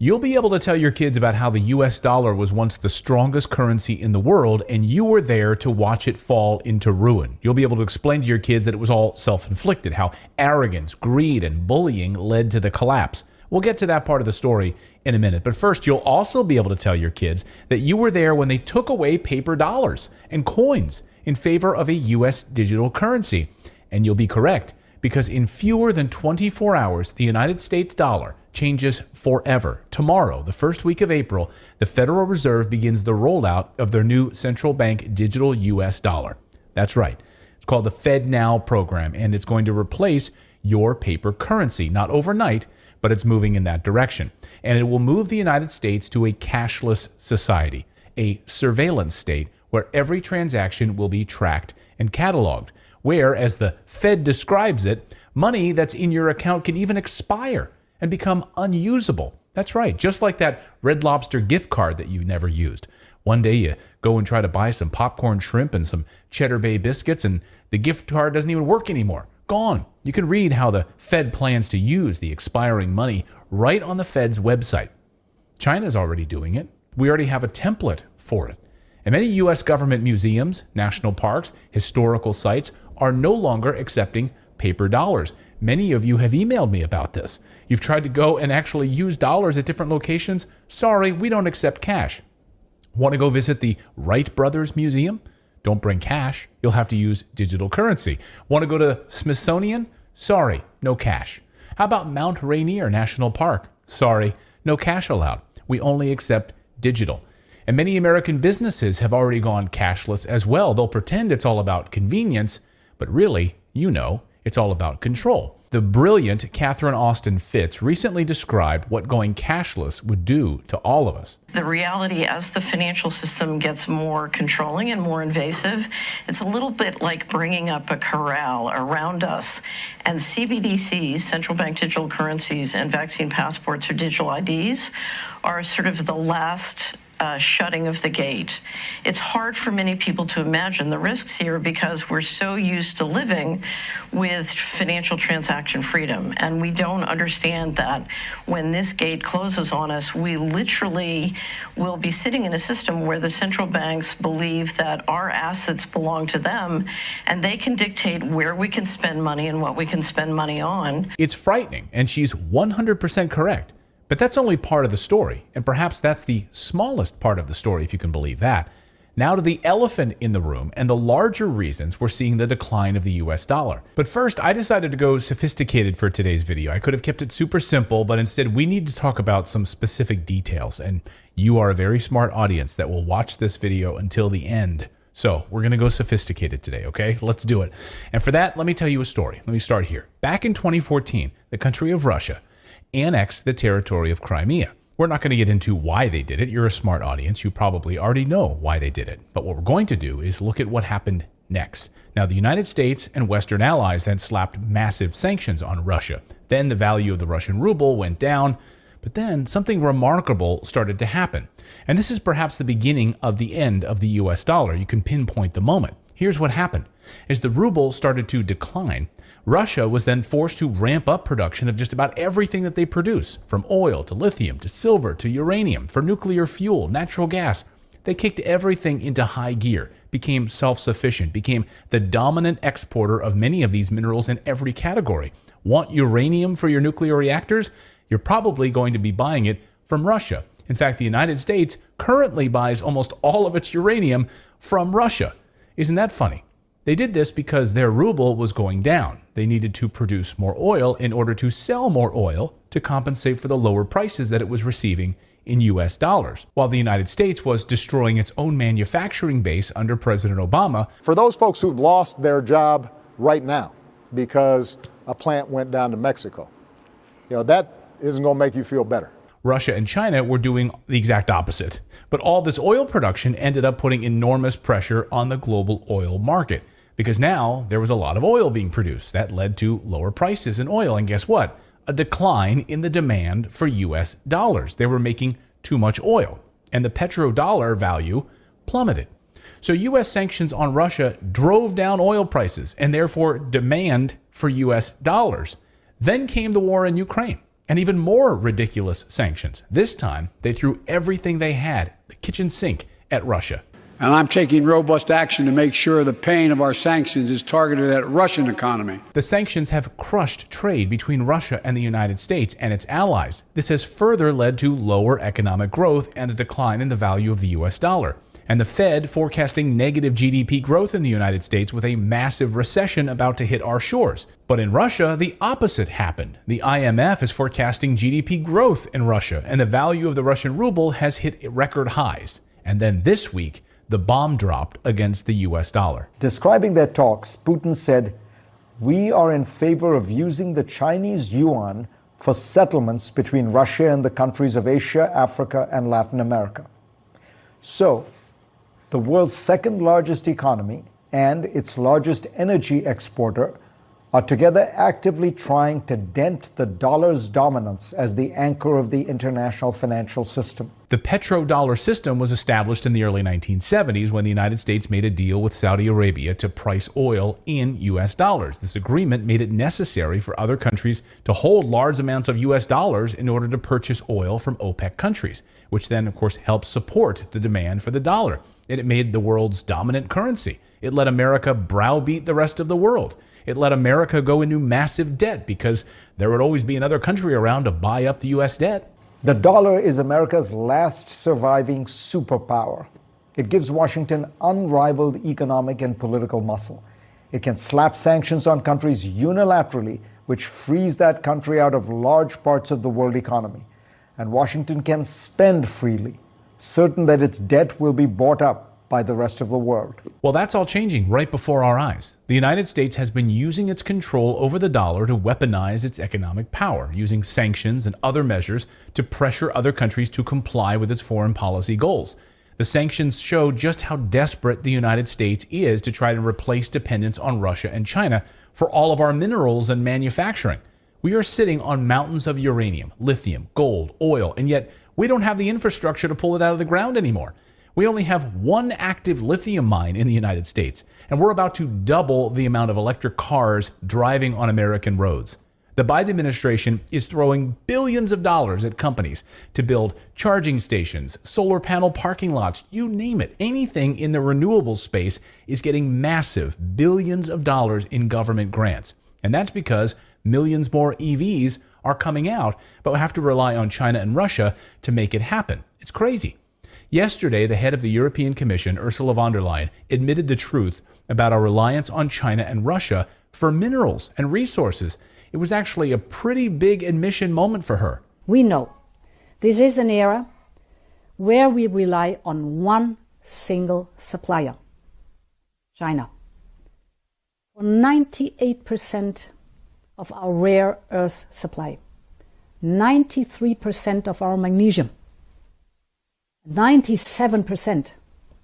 You'll be able to tell your kids about how the US dollar was once the strongest currency in the world and you were there to watch it fall into ruin. You'll be able to explain to your kids that it was all self-inflicted, how arrogance, greed, and bullying led to the collapse. We'll get to that part of the story in a minute. But first, you'll also be able to tell your kids that you were there when they took away paper dollars and coins in favor of a US digital currency. And you'll be correct, because in fewer than 24 hours, the United States dollar changes forever. Tomorrow, the first week of April, the Federal Reserve begins the rollout of their new central bank digital US dollar. That's right. It's called the FedNow program, and it's going to replace your paper currency. Not overnight, but it's moving in that direction. And it will move the United States to a cashless society, a surveillance state where every transaction will be tracked and cataloged, where, as the Fed describes it, money that's in your account can even expire and become unusable. That's right, just like that Red Lobster gift card that you never used. One day you go and try to buy some popcorn shrimp and some Cheddar Bay biscuits, and the gift card doesn't even work anymore. Gone. You can read how the Fed plans to use the expiring money right on the Fed's website. China's already doing it. We already have a template for it. And many U.S. government museums, national parks, historical sites are no longer accepting paper dollars. Many of you have emailed me about this. You've tried to go and actually use dollars at different locations. Sorry, we don't accept cash. Want to go visit the Wright Brothers Museum? Don't bring cash. You'll have to use digital currency. Want to go to Smithsonian? Sorry, no cash. How about Mount Rainier National Park? Sorry, no cash allowed. We only accept digital. And many American businesses have already gone cashless as well. They'll pretend it's all about convenience, but really, it's all about control. The brilliant Catherine Austin Fitts recently described what going cashless would do to all of us. The reality, as the financial system gets more controlling and more invasive, it's a little bit like bringing up a corral around us. And CBDCs, central bank digital currencies, and vaccine passports or digital IDs are sort of the last shutting of the gate. It's hard for many people to imagine the risks here because we're so used to living with financial transaction freedom, and we don't understand that when this gate closes on us, we literally will be sitting in a system where the central banks believe that our assets belong to them, and they can dictate where we can spend money and what we can spend money on. It's frightening, and she's 100% correct. But that's only part of the story, and perhaps that's the smallest part of the story, if you can believe that. Now to the elephant in the room and the larger reasons we're seeing the decline of the US dollar. But first, I decided to go sophisticated for today's video. I could have kept it super simple, but instead we need to talk about some specific details, and you are a very smart audience that will watch this video until the end. So we're going to go sophisticated today, okay? Let's do it. And for that, let me tell you a story. Let me start here. Back in 2014, the country of Russia annexed the territory of Crimea. We're not going to get into why they did it. You're a smart audience. You probably already know why they did it. But what we're going to do is look at what happened next. Now, the United States and Western allies then slapped massive sanctions on Russia. Then the value of the Russian ruble went down. But then something remarkable started to happen. And this is perhaps the beginning of the end of the US dollar. You can pinpoint the moment. Here's what happened. As the ruble started to decline, Russia was then forced to ramp up production of just about everything that they produce, from oil to lithium to silver to uranium, for nuclear fuel, natural gas. They kicked everything into high gear, became self-sufficient, became the dominant exporter of many of these minerals in every category. Want uranium for your nuclear reactors? You're probably going to be buying it from Russia. In fact, the United States currently buys almost all of its uranium from Russia. Isn't that funny? They did this because their ruble was going down. They needed to produce more oil in order to sell more oil to compensate for the lower prices that it was receiving in US dollars, while the United States was destroying its own manufacturing base under President Obama. For those folks who've lost their job right now because a plant went down to Mexico, that isn't going to make you feel better. Russia and China were doing the exact opposite. But all this oil production ended up putting enormous pressure on the global oil market, because now there was a lot of oil being produced. That led to lower prices in oil. And guess what? A decline in the demand for US dollars. They were making too much oil, and the petrodollar value plummeted. So US sanctions on Russia drove down oil prices and therefore demand for US dollars. Then came the war in Ukraine. And even more ridiculous sanctions. This time, they threw everything they had, the kitchen sink, at Russia. And I'm taking robust action to make sure the pain of our sanctions is targeted at Russian economy. The sanctions have crushed trade between Russia and the United States and its allies. This has further led to lower economic growth and a decline in the value of the US dollar. And the Fed forecasting negative GDP growth in the United States with a massive recession about to hit our shores. But in Russia, the opposite happened. The IMF is forecasting GDP growth in Russia, and the value of the Russian ruble has hit record highs. And then this week, the bomb dropped against the US dollar. Describing their talks, Putin said, "We are in favor of using the Chinese yuan for settlements between Russia and the countries of Asia, Africa, and Latin America." So, the world's second largest economy and its largest energy exporter are together actively trying to dent the dollar's dominance as the anchor of the international financial system. The petrodollar system was established in the early 1970s when the United States made a deal with Saudi Arabia to price oil in US dollars. This agreement made it necessary for other countries to hold large amounts of US dollars in order to purchase oil from OPEC countries, which then, of course, helped support the demand for the dollar. It made the world's dominant currency. It let America browbeat the rest of the world. It let America go into massive debt because there would always be another country around to buy up the U.S. debt. The dollar is America's last surviving superpower. It gives Washington unrivaled economic and political muscle. It can slap sanctions on countries unilaterally, which frees that country out of large parts of the world economy. And Washington can spend freely, certain that its debt will be bought up by the rest of the world. Well, that's all changing right before our eyes. The United States has been using its control over the dollar to weaponize its economic power, using sanctions and other measures to pressure other countries to comply with its foreign policy goals. The sanctions show just how desperate the United States is to try to replace dependence on Russia and China for all of our minerals and manufacturing. We are sitting on mountains of uranium, lithium, gold, oil, and yet we don't have the infrastructure to pull it out of the ground anymore. We only have one active lithium mine in the United States, and we're about to double the amount of electric cars driving on American roads. The Biden administration is throwing billions of dollars at companies to build charging stations, solar panel parking lots, you name it. Anything in the renewable space is getting massive billions of dollars in government grants. And that's because millions more EVs are coming out, but we have to rely on China and Russia to make it happen. It's crazy. Yesterday, the head of the European Commission, Ursula von der Leyen, admitted the truth about our reliance on China and Russia for minerals and resources. It was actually a pretty big admission moment for her. We know this is an era where we rely on one single supplier, China. For 98% of our rare earth supply, 93% of our magnesium, 97%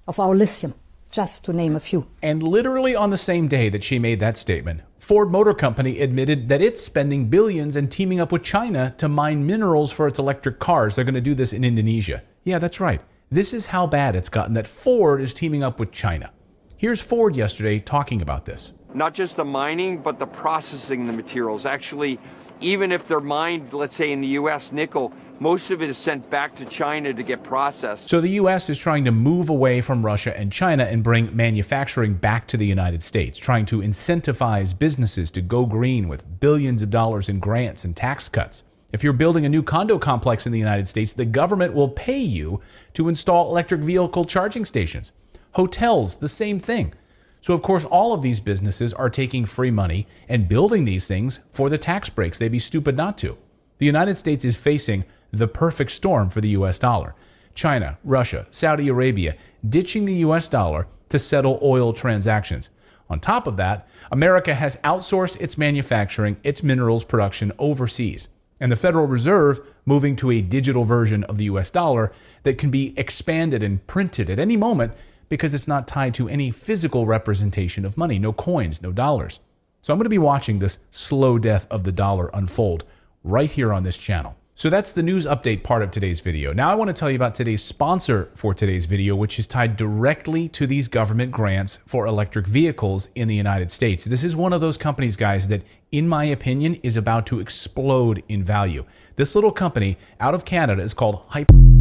of our lithium, just to name a few. And literally on the same day that she made that statement, Ford Motor Company admitted that it's spending billions and teaming up with China to mine minerals for its electric cars. They're going to do this in Indonesia. Yeah, that's right. This is how bad it's gotten that Ford is teaming up with China. Here's Ford yesterday talking about this. Not just the mining, but the processing the materials. Actually, even if they're mined, let's say in the U.S., nickel, most of it is sent back to China to get processed. So the U.S. is trying to move away from Russia and China and bring manufacturing back to the United States, trying to incentivize businesses to go green with billions of dollars in grants and tax cuts. If you're building a new condo complex in the United States, the government will pay you to install electric vehicle charging stations. Hotels, the same thing. So, of course, all of these businesses are taking free money and building these things for the tax breaks. They'd be stupid not to. The United States is facing the perfect storm for the U.S. dollar. China, Russia, Saudi Arabia ditching the U.S. dollar to settle oil transactions. On top of that, America has outsourced its manufacturing, its minerals production overseas. And the Federal Reserve moving to a digital version of the U.S. dollar that can be expanded and printed at any moment because it's not tied to any physical representation of money, no coins, no dollars. So I'm going to be watching this slow death of the dollar unfold right here on this channel. So that's the news update part of today's video. Now I want to tell you about today's sponsor for today's video, which is tied directly to these government grants for electric vehicles in the United States. This is one of those companies, guys, that in my opinion is about to explode in value. This little company out of Canada is called Hyper.